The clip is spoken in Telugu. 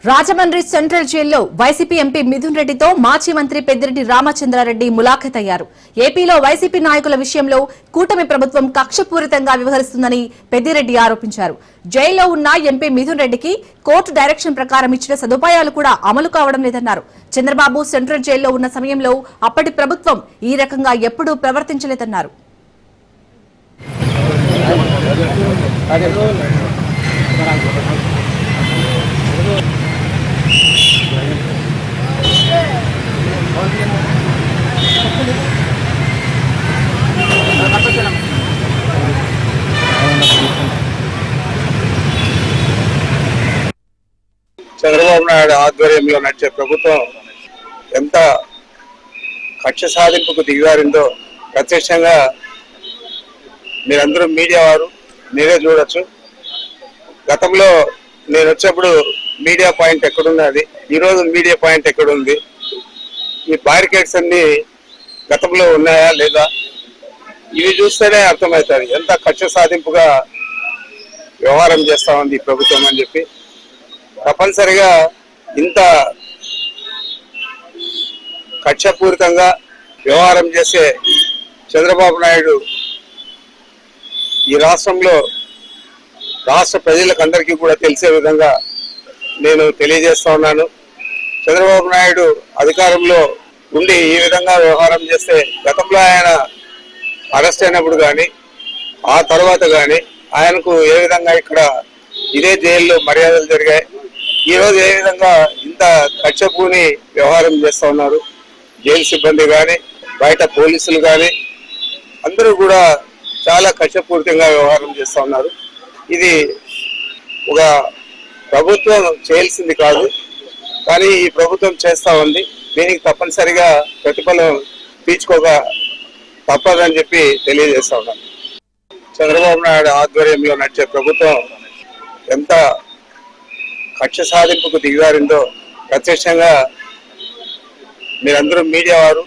రాజమండ్రి సెంట్రల్ జైల్లో వైసీపీ ఎంపీ మిథున్ రెడ్డితో మాజీ మంత్రి పెద్దిరెడ్డి రామచంద్రారెడ్డి ములాఖత్ అయ్యారు. ఏపీలో వైసీపీ నాయకుల విషయంలో కూటమి ప్రభుత్వం కక్షపూరితంగా వ్యవహరిస్తుందని పెద్దిరెడ్డి ఆరోపించారు. జైల్లో ఉన్న ఎంపీ మిథున్ రెడ్డికి కోర్టు డైరెక్షన్ ప్రకారం ఇచ్చిన సదుపాయాలు కూడా అమలు కావడం లేదన్నారు. చంద్రబాబు సెంట్రల్ జైల్లో ఉన్న సమయంలో అప్పటి ప్రభుత్వం ఈ రకంగా ఎప్పుడూ ప్రవర్తించలేదన్నారు. చంద్రబాబు నాయుడు ఆధ్వర్యంలో నడిచే ప్రభుత్వం ఎంత కక్ష సాధింపుకు దిగారిందో ప్రత్యక్షంగా మీరందరూ మీడియా వారు మీరే చూడొచ్చు. గతంలో నేను వచ్చేప్పుడు మీడియా పాయింట్ ఎక్కడున్నది, ఈరోజు మీడియా పాయింట్ ఎక్కడుంది, ఈ బ్యారికేడ్స్ అన్ని గతంలో ఉన్నాయా లేదా, ఇవి చూస్తేనే అర్థమవుతుంది ఎంత కక్ష సాధింపుగా వ్యవహారం చేస్తా ఉంది ఈ ప్రభుత్వం అని చెప్పి. తప్పనిసరిగా ఇంత కక్షపూరితంగా వ్యవహారం చేసే చంద్రబాబు నాయుడు ఈ రాష్ట్రంలో రాష్ట్ర ప్రజలకు అందరికీ కూడా తెలిసే విధంగా నేను తెలియజేస్తా ఉన్నాను. చంద్రబాబు నాయుడు అధికారంలో ఉండి ఈ విధంగా వ్యవహారం చేస్తే గతంలో ఆయన అరెస్ట్ అయినప్పుడు కానీ ఆ తర్వాత కానీ ఆయనకు ఏ విధంగా ఇక్కడ ఇదే జైల్లో మర్యాదలు జరిగాయి, ఈరోజు ఏ విధంగా ఇంత కక్షపూని వ్యవహారం చేస్తూ ఉన్నారు. జైలు సిబ్బంది కానీ బయట పోలీసులు కానీ అందరూ కూడా చాలా కక్షపూరితంగా వ్యవహారం చేస్తూ ఉన్నారు. ఇది ఒక ప్రభుత్వం చేయాల్సింది కాదు, కానీ ఈ ప్రభుత్వం చేస్తూ ఉంది. దీనికి తప్పనిసరిగా ప్రతిఫలం తీర్చుకోక తప్పదని చెప్పి తెలియజేస్తా ఉన్నాను. చంద్రబాబు నాయుడు ఆధ్వర్యంలో నడిచే ప్రభుత్వం ఎంత కక్ష సాధింపుకు దిగారిందో ప్రత్యక్షంగా మీరందరూ మీడియా వారు